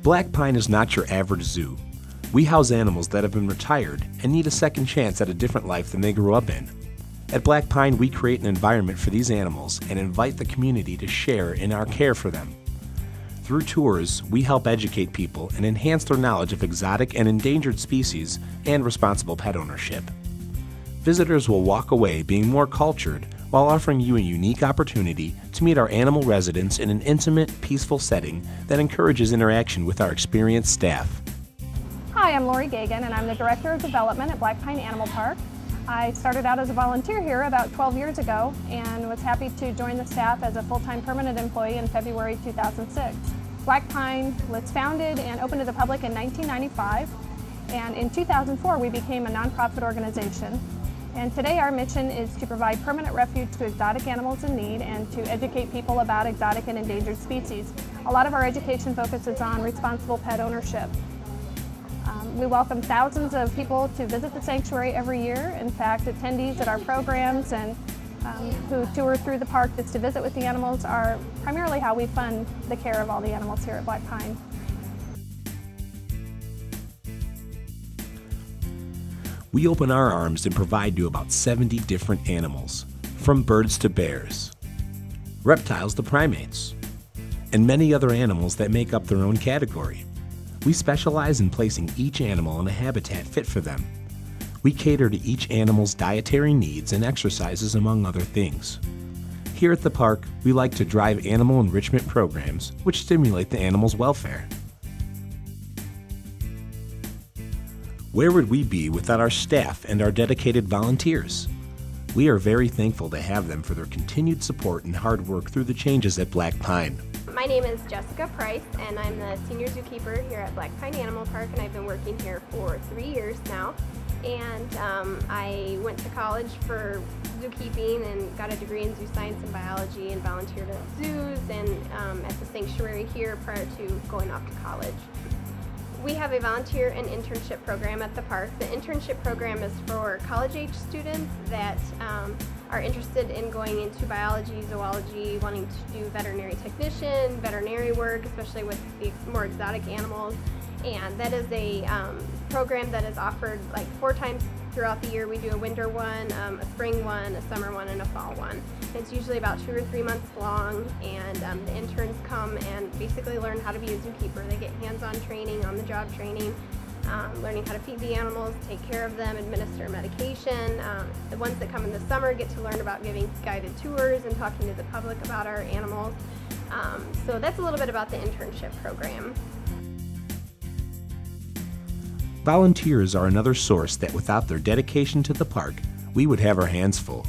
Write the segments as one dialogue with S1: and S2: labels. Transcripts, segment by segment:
S1: Black Pine is not your average zoo. We house animals that have been retired and need a second chance at a different life than they grew up in. At Black Pine, we create an environment for these animals and invite the community to share in our care for them. Through tours, we help educate people and enhance their knowledge of exotic and endangered species and responsible pet ownership. Visitors will walk away being more cultured while offering you a unique opportunity to meet our animal residents in an intimate, peaceful setting that encourages interaction with our experienced staff.
S2: Hi, I'm Lori Gagan, and I'm the Director of Development at Black Pine Animal Park. I started out as a volunteer here about 12 years ago and was happy to join the staff as a full-time permanent employee in February 2006. Black Pine was founded and opened to the public in 1995, and in 2004 we became a nonprofit organization. And today our mission is to provide permanent refuge to exotic animals in need and to educate people about exotic and endangered species. A lot of our education focuses on responsible pet ownership. We welcome thousands of people to visit the sanctuary every year. In fact, attendees at our programs and who tour through the park just to visit with the animals are primarily how we fund the care of all the animals here at Black Pine.
S1: We open our arms and provide to about 70 different animals, from birds to bears, reptiles to primates, and many other animals that make up their own category. We specialize in placing each animal in a habitat fit for them. We cater to each animal's dietary needs and exercises, among other things. Here at the park, we like to drive animal enrichment programs which stimulate the animal's welfare. Where would we be without our staff and our dedicated volunteers? We are very thankful to have them for their continued support and hard work through the changes at Black Pine.
S3: My name is Jessica Price, and I'm the senior zookeeper here at Black Pine Animal Park, and I've been working here for 3 years now. And I went to college for zookeeping and got a degree in zoo science and biology and volunteered at zoos and at the sanctuary here prior to going off to college. We have a volunteer and internship program at the park. The internship program is for college-age students that are interested in going into biology, zoology, wanting to do veterinary technician, veterinary work, especially with the more exotic animals. And that is a program that is offered like 4 times throughout the year. We do a winter one, a spring one, a summer one, and a fall one. It's usually about 2 or 3 months long, and the interns come and basically learn how to be a zookeeper. They get hands-on training, on-the-job training, learning how to feed the animals, take care of them, administer medication. The ones that come in the summer get to learn about giving guided tours and talking to the public about our animals. So that's a little bit about the internship program.
S1: Volunteers are another source that without their dedication to the park, we would have our hands full.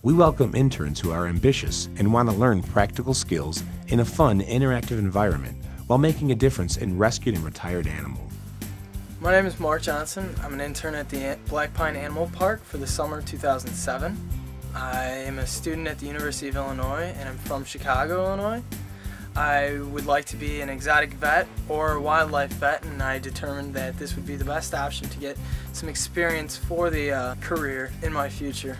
S1: We welcome interns who are ambitious and want to learn practical skills in a fun, interactive environment while making a difference in rescued and retired animals.
S4: My name is Mark Johnson. I'm an intern at the Black Pine Animal Park for the summer 2007. I am a student at the University of Illinois, and I'm from Chicago, Illinois. I would like to be an exotic vet or a wildlife vet, and I determined that this would be the best option to get some experience for the career in my future.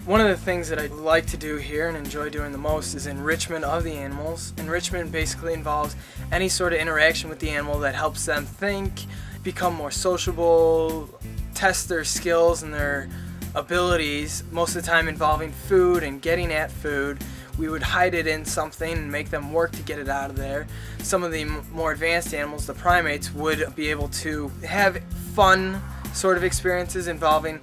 S4: One of the things that I like to do here and enjoy doing the most is enrichment of the animals. Enrichment basically involves any sort of interaction with the animal that helps them think, become more sociable, test their skills and their abilities, most of the time involving food and getting at food. We would hide it in something and make them work to get it out of there. Some of the more advanced animals, the primates, would be able to have fun sort of experiences involving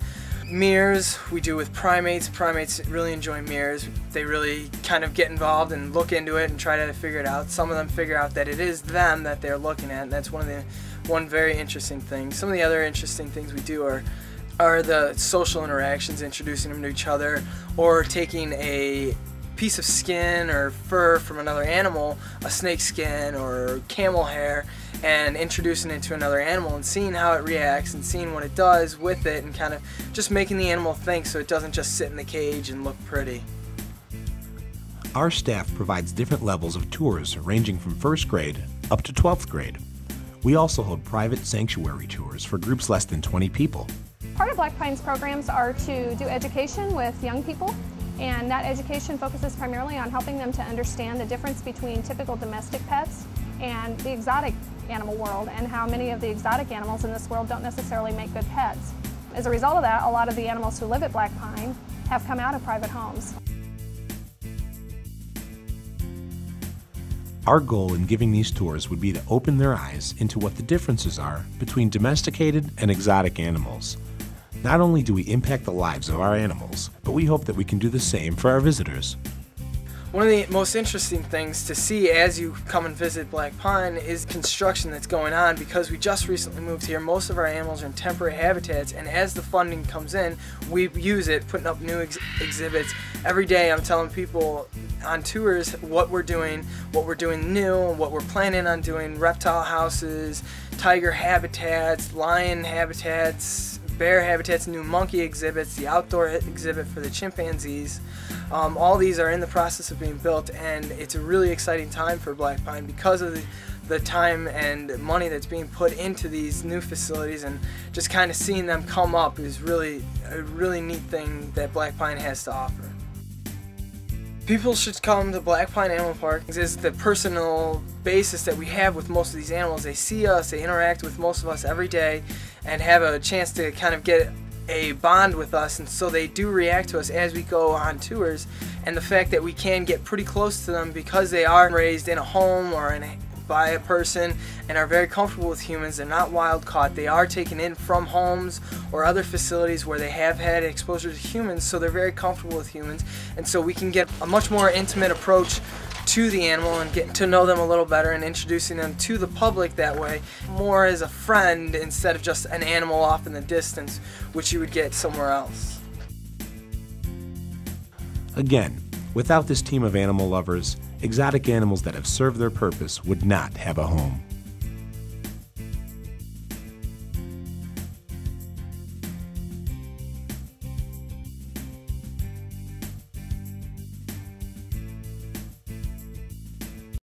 S4: mirrors. We do with primates. Primates really enjoy mirrors. They really kind of get involved and look into it and try to figure it out. Some of them figure out that it is them that they're looking at, and that's one very interesting thing. Some of the other interesting things we do are the social interactions, introducing them to each other, or taking a piece of skin or fur from another animal, a snake skin or camel hair, and introducing it to another animal and seeing how it reacts and seeing what it does with it, and kind of just making the animal think so it doesn't just sit in the cage and look pretty.
S1: Our staff provides different levels of tours ranging from 1st grade up to 12th grade. We also hold private sanctuary tours for groups less than 20 people.
S2: Part of Black Pine's programs are to do education with young people, and that education focuses primarily on helping them to understand the difference between typical domestic pets and the exotic animal world and how many of the exotic animals in this world don't necessarily make good pets. As a result of that, a lot of the animals who live at Black Pine have come out of private homes.
S1: Our goal in giving these tours would be to open their eyes into what the differences are between domesticated and exotic animals. Not only do we impact the lives of our animals, but we hope that we can do the same for our visitors.
S4: One of the most interesting things to see as you come and visit Black Pine is construction that's going on. Because we just recently moved here, most of our animals are in temporary habitats, and as the funding comes in, we use it, putting up new exhibits. Every day I'm telling people on tours what we're doing new, what we're planning on doing: reptile houses, tiger habitats, lion habitats, bear habitats, new monkey exhibits, the outdoor exhibit for the chimpanzees. All these are in the process of being built, and it's a really exciting time for Black Pine because of the time and money that's being put into these new facilities, and just kind of seeing them come up is really a really neat thing that Black Pine has to offer. People should come to Black Pine Animal Park. It's the personal basis that we have with most of these animals. They see us, they interact with most of us every day, and have a chance to kind of get a bond with us, and so they do react to us as we go on tours. And the fact that we can get pretty close to them because they are raised in a home or by a person and are very comfortable with humans. They're not wild caught. They are taken in from homes or other facilities where they have had exposure to humans, so they're very comfortable with humans, and so we can get a much more intimate approach to the animal and getting to know them a little better and introducing them to the public that way, more as a friend instead of just an animal off in the distance, which you would get somewhere else.
S1: Again, without this team of animal lovers, exotic animals that have served their purpose would not have a home.